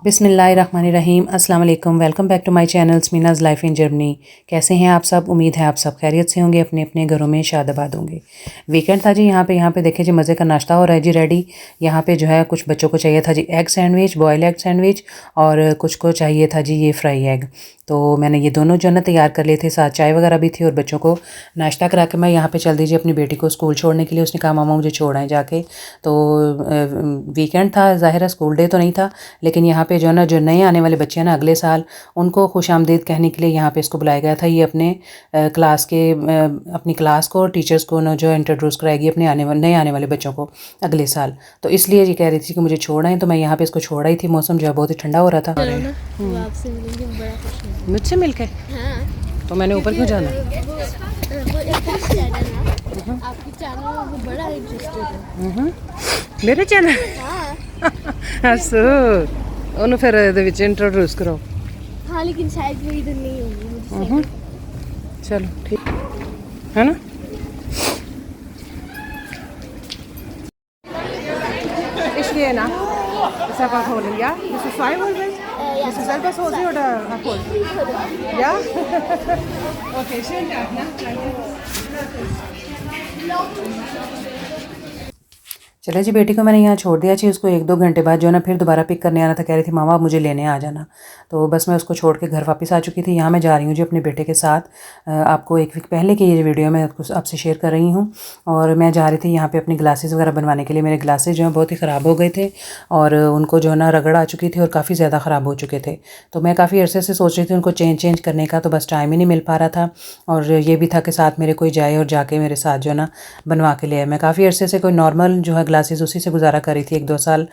बिस्मिल्लाहिर्रहमानिर्रहीम अस्सलाम वालेकुम। Welcome back to my channel Meena's life in Germany. कैसे हैं आप सब? उम्मीद है आप सब खैरियत से होंगे, अपने अपने घरों में शादाबाद होंगे। वीकेंड था जी, यहाँ पे देखिए जी मज़े का नाश्ता हो रहा है जी रेडी। यहाँ पे जो है कुछ बच्चों को चाहिए था जी egg sandwich, boil egg sandwich, और कुछ को चाहिए था जी ये फ्राई एग। तो मैंने ये दोनों जो है ना तैयार कर लिए थे, साथ चाय वगैरह भी थी, और बच्चों को नाश्ता करा के मैं यहाँ पे चल दीजिए अपनी बेटी को स्कूल छोड़ने के लिए। उसने कहा मामा मुझे छोड़ आए जाके। तो वीकेंड था, ज़ाहिर है स्कूल डे तो नहीं था, लेकिन यहाँ पे जो है ना जो नए आने वाले बच्चे हैं ना अगले साल, उनको खुशामदीद कहने के लिए यहाँ पे इसको बुलाया गया था। ये अपने क्लास के अपनी क्लास को और टीचर्स को ना जो इंट्रोड्यूस कराएगी अपने नए आने वाले बच्चों को अगले साल। तो इसलिए ये कह रही थी कि मुझे छोड़ आए, तो मैं यहाँ पे इसको छोड़ आई थी। मौसम जो है बहुत ही ठंडा हो रहा था। आपसे मिलेंगे, बड़ा खुश होंगे। मुझसे मिलके? हाँ। तो मैंने ऊपर क्यों जाना? आपकी चैनल में बड़ा इंटरेस्टेड है। मेरे चैनल हाँ। असो ਉਹਨੂੰ ਫਿਰ ਇਹਦੇ ਵਿੱਚ ਇੰਟਰੋਡਿਊਸ ਕਰੋ। हाँ, लेकिन शायद वो इधर नहीं होगी मुझे। चलो ठीक है ना। इसलिए ना Sabah holen, ja? Bist du zwei wohl weg? Ja. Bist du selber so sie oder abholen? Ja? Okay, schönen Tag, ne? चले जी, बेटी को मैंने यहाँ छोड़ दिया जी। उसको 1-2 घंटे बाद जो है ना फिर दोबारा पिक करने आना था। कह रही थी मामा आप मुझे लेने आ जाना। तो बस मैं उसको छोड़ के घर वापस आ चुकी थी। यहाँ मैं जा रही हूँ जी अपने बेटे के साथ। आपको एक वीक पहले की ये वीडियो मैं आपसे शेयर कर रही हूँ। और मैं जा रही थी यहाँ पे अपनी ग्लासेस वगैरह बनवाने के लिए। मेरे ग्लासेस जो हैं बहुत ही ख़राब हो गए थे, और उनको जो है ना रगड़ आ चुकी थी, और काफ़ी ज़्यादा ख़राब हो चुके थे। तो मैं काफ़ी अरसे से सोच रही थी उनको चेंज करने का, तो बस टाइम ही नहीं मिल पा रहा था। और ये भी था कि साथ मेरे कोई जाए और जाके मेरे साथ जो है ना बनवा के ले आए। मैं काफ़ी अरसे से कोई नॉर्मल जो है ग्लासेस उसी से गुजारा कर रही थी 1-2 साल,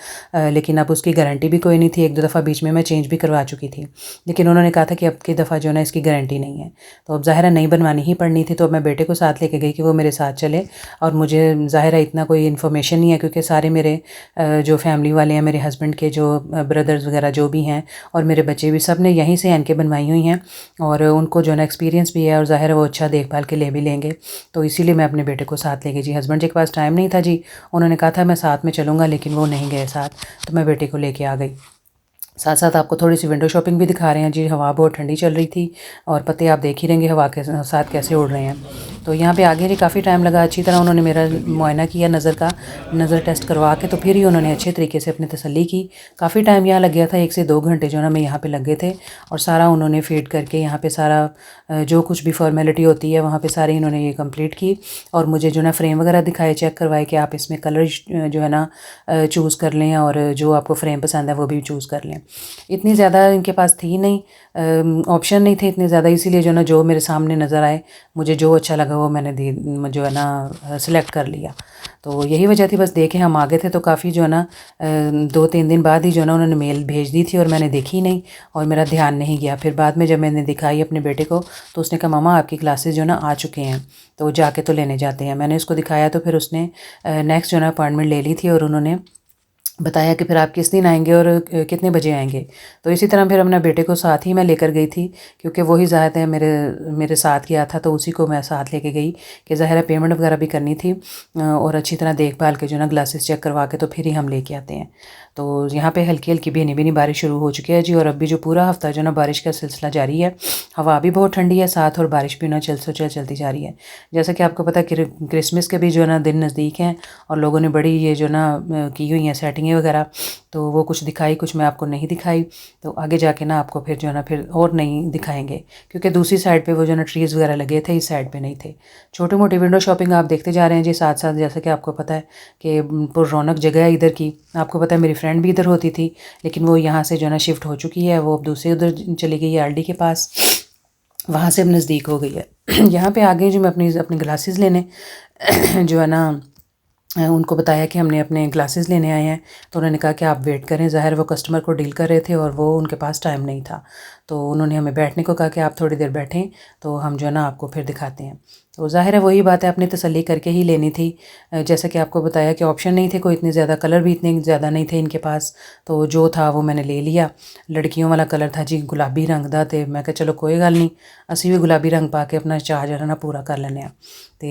लेकिन अब उसकी गारंटी भी कोई नहीं थी। 1-2 दफ़ा बीच में मैं चेंज भी करवा चुकी थी, लेकिन उन्होंने कहा था कि अब की दफ़ा जो है ना इसकी गारंटी नहीं है। तो अब ज़ाहिर है नहीं बनवानी ही पड़नी थी। तो अब मैं बेटे को साथ लेके गई कि वो मेरे साथ चले। और मुझे ज़ाहिर है इतना कोई इन्फॉर्मेशन नहीं है, क्योंकि सारे मेरे जो फैमिली वाले हैं, मेरे हस्बैंड के जो ब्रदर्स वगैरह जो भी हैं, और मेरे बच्चे भी, सब ने यहीं से एनके बनवाई हुई हैं, और उनको जो है ना एक्सपीरियंस भी है, और ज़ाहिर है वो अच्छा देखभाल के ले भी लेंगे। तो इसीलिए मैं अपने बेटे को साथ लेके जी, हस्बैंड जी के पास टाइम नहीं था जी। उन्होंने कहा था मैं साथ में चलूँगा, लेकिन वो नहीं गए साथ। तो मैं बेटे को लेके आ गई। साथ साथ आपको थोड़ी सी विंडो शॉपिंग भी दिखा रहे हैं जी। हवा बहुत ठंडी चल रही थी, और पत्ते आप देख ही रहेंगे हवा के साथ कैसे उड़ रहे हैं। तो यहाँ पे आगे जी काफ़ी टाइम लगा। अच्छी तरह उन्होंने मेरा मुआयना किया, नज़र टेस्ट करवा के, तो फिर ही उन्होंने अच्छे तरीके से अपनी तसल्ली की। काफ़ी टाइम यहाँ लग गया था, 1 से 2 घंटे जो है ना मैं यहाँ पे लगे थे। और सारा उन्होंने फीड करके यहाँ पे सारा जो कुछ भी फॉर्मेलिटी होती है वहाँ पे सारी इन्होंने ये कंप्लीट की। और मुझे जो ना फ्रेम वगैरह दिखाए, चेक करवाए कि आप इसमें कलर जो है ना चूज़ कर लें, और जो आपको फ्रेम पसंद है वो भी चूज़ कर लें। इतनी ज़्यादा इनके पास थी नहीं, ऑप्शन नहीं थे इतने ज़्यादा, इसीलिए जो ना जो मेरे सामने नज़र आए, मुझे जो अच्छा लगा वो मैंने जो है ना सिलेक्ट कर लिया। तो यही वजह थी, बस देखे हम आ गए थे। तो काफ़ी जो है ना 2-3 दिन बाद ही जो है ना उन्होंने मेल भेज दी थी, और मैंने देखी नहीं, और मेरा ध्यान नहीं गया। फिर बाद में जब मैंने दिखाई अपने बेटे को, तो उसने कहा मामा आपकी क्लासेस जो ना आ चुके हैं, तो जाके तो लेने जाते हैं। मैंने उसको दिखाया, तो फिर उसने नेक्स्ट जो है ना अपॉइंटमेंट ले ली थी, और उन्होंने बताया कि फिर आप किस दिन आएंगे और कितने बजे आएंगे। तो इसी तरह फिर अपने बेटे को साथ ही मैं लेकर गई थी, क्योंकि वही ज़ाहिर है मेरे साथ गया था, तो उसी को मैं साथ लेके गई कि ज़ाहिर है पेमेंट वगैरह भी करनी थी, और अच्छी तरह देखभाल के जो ना ग्लासेस चेक करवा के तो फिर ही हम लेके आते हैं। तो यहाँ पे हल्की हल्की भीनी भीनी बारिश शुरू हो चुकी है जी, और अभी जो पूरा हफ्ता जो ना बारिश का सिलसिला जारी है। हवा भी बहुत ठंडी है साथ, और बारिश भी ना चलती जा रही है। जैसा कि आपको पता है क्रिसमस के भी जो है ना दिन नज़दीक हैं, और लोगों ने बड़ी ये जो ना की हुई हैं सेटिंगें वगैरह, तो वो कुछ दिखाई, कुछ मैं आपको नहीं दिखाई। तो आगे जाके ना आपको फिर जो है ना फिर और नहीं दिखाएंगे, क्योंकि दूसरी साइड पे वो जो ना ट्रीज़ वगैरह लगे थे, इस साइड पे नहीं थे। छोटी मोटी विंडो शॉपिंग आप देखते जा रहे हैं जी साथ साथ। जैसा कि आपको पता है कि पुररौनक जगह है इधर की। आपको पता है मेरी फ्रेंड भी इधर होती थी, लेकिन वो यहाँ से जो है ना शिफ्ट हो चुकी है। वो अब दूसरे उधर चली गई है आरडी के पास, वहाँ से अब नज़दीक हो गई है। यहाँ पे आ गई जी मैं अपनी ग्लासेस लेने। जो है ना उनको बताया कि हमने अपने ग्लासेस लेने आए हैं, तो उन्होंने कहा कि आप वेट करें। ज़ाहिर वो कस्टमर को डील कर रहे थे, और वो उनके पास टाइम नहीं था। तो उन्होंने हमें बैठने को कहा कि आप थोड़ी देर बैठें तो हम जो है ना आपको फिर दिखाते हैं। तो ज़ाहिर है वही बात है, अपनी तसल्ली करके ही लेनी थी। जैसा कि आपको बताया कि ऑप्शन नहीं थे कोई इतने ज़्यादा, कलर भी इतने ज़्यादा नहीं थे इनके पास, तो जो था वो मैंने ले लिया। लड़कियों वाला कलर था जी गुलाबी रंग दा, ते मैं कहा चलो कोई गल नहीं, असी भी गुलाबी रंग पा के अपना चाह जो है ना पूरा कर लेने। तो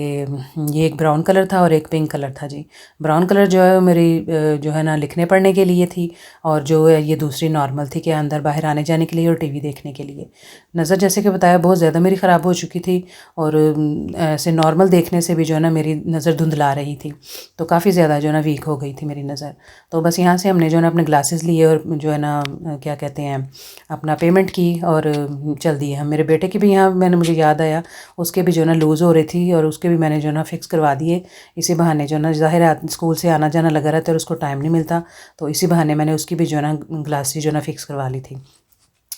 ये एक ब्राउन कलर था और एक पिंक कलर था जी। ब्राउन कलर जो है वो मेरी जो है ना लिखने पढ़ने के लिए थी, और जो है ये दूसरी नॉर्मल थी कि अंदर बाहर आने जाने के लिए और टीवी देखने के लिए। नज़र जैसे कि बताया बहुत ज़्यादा मेरी ख़राब हो चुकी थी, और ऐसे नॉर्मल देखने से भी जो है ना मेरी नज़र धुंधला रही थी, तो काफ़ी ज़्यादा जो है ना वीक हो गई थी मेरी नज़र। तो बस यहाँ से हमने जो है ना अपने ग्लासेस लिए और जो है ना क्या कहते हैं अपना पेमेंट की और चल दिए हम। मेरे बेटे की भी यहाँ मैंने मुझे याद आया उसके भी जो है ना लूज़ हो रही थी, और उसके भी मैंने जो है ना फ़िक्स करवा दिए। इसी बहाने जो है ना ज़ाहिर है स्कूल से आना जाना लगा रहता है और उसको टाइम नहीं मिलता, तो इसी बहाने मैंने उसकी भी जो है ना ग्लासेस जो है ना फ़िक्स करवा ली थी।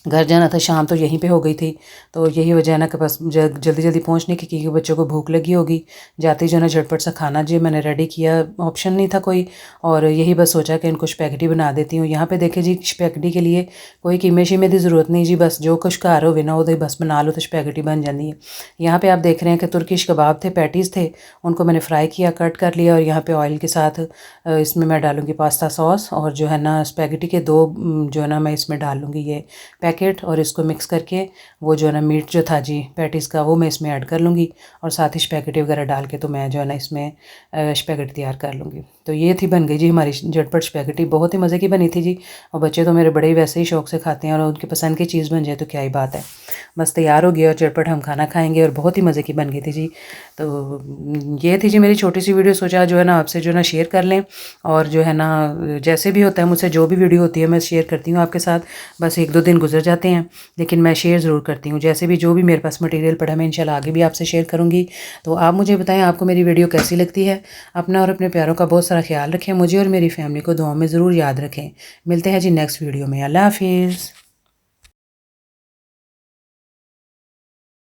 घर जाना था, शाम तो यहीं पे हो गई थी, तो यही वजह है ना कि बस जल्दी जल्दी पहुंचने की, क्योंकि बच्चों को भूख लगी होगी। जाते जो है ना झटपट सा खाना जी मैंने रेडी किया, ऑप्शन नहीं था कोई, और यही बस सोचा कि इनको स्पैगेटी बना देती हूँ। यहाँ पे देखे जी स्पैगेटी के लिए कोई कीमे शीमे की ज़रूरत नहीं जी, बस जो कुछ घर हो ना वो बस बना लो तो स्पैगेटी बन जाती है। यहाँ पर आप देख रहे हैं कि तुर्किश कबाब थे, पैटीज़ थे, उनको मैंने फ्राई किया, कट कर लिया, और यहाँ पर ऑयल के साथ इसमें मैं डालूँगी पास्ता सॉस, और जो है ना स्पैगेटी के 2 जो है ना मैं इसमें डाल लूँगी ये पैकेट, और इसको मिक्स करके वो जो है ना मीट जो था जी पैटीज़ का वो मैं इसमें ऐड कर लूँगी, और साथ ही स्पैगेटी वगैरह डाल के तो मैं जो है ना इसमें स्पैगेटी तैयार कर लूँगी। तो ये थी बन गई जी हमारी झटपट स्पैगेटी, बहुत ही मज़े की बनी थी जी, और बच्चे तो मेरे बड़े ही वैसे ही शौक से खाते हैं, और उनकी पसंद की चीज़ बन जाए तो क्या ही बात है। बस तैयार हो गया और झटपट हम खाना खाएँगे, और बहुत ही मज़े की बन गई थी जी। तो ये थी जी मेरी छोटी सी वीडियो, सोचा जो है ना आपसे जो है ना शेयर कर लें, और जो है ना जैसे भी होता है मुझसे जो भी वीडियो होती है मैं शेयर करती हूँ आपके साथ। बस 1-2 दिन गुजर जाते हैं, लेकिन मैं शेयर ज़रूर करती हूँ। जैसे भी जो भी मेरे पास मटेरियल पड़ा मैं इंशाल्लाह आगे भी आपसे शेयर करूँगी। तो आप मुझे बताएं आपको मेरी वीडियो कैसी लगती है। अपना और अपने प्यारों का बहुत सारा ख्याल रखें, मुझे और मेरी फैमिली को दुआओं में ज़रूर याद रखें। मिलते हैं जी नेक्स्ट वीडियो में। अल्लाह हाफिज़।